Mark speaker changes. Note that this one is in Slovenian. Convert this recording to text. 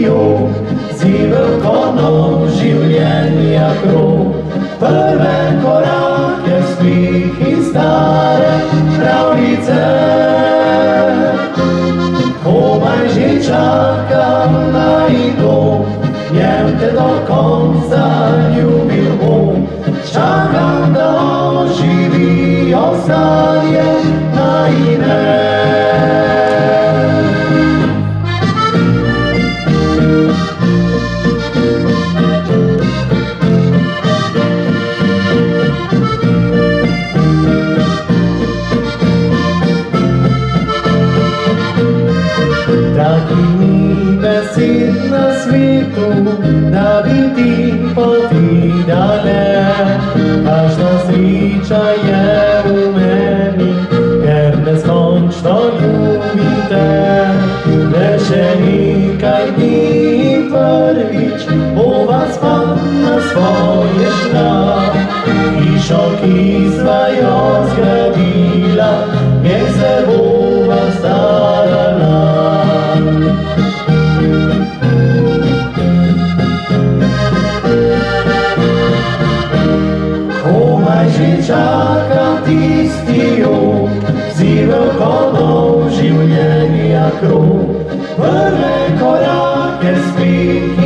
Speaker 1: jug, zivel konom življenja krog. Prve korake svih in stare pravljice, komaj že čakam naj dom, njem te do konca ljubil bom. Čakam, da oživijo sanje najine. Taki ni besed na svetu, da bi ti povedale, kakšna sreča je v meni, ker neskončno ljubim te. Le še nekaj dni in prvič bova spal na svoje šla, hišo, ki sva jo zgradila, kjer se bova starala. Komaj že čakam tisti jug, zivel konom življenja krog. Prve korake spih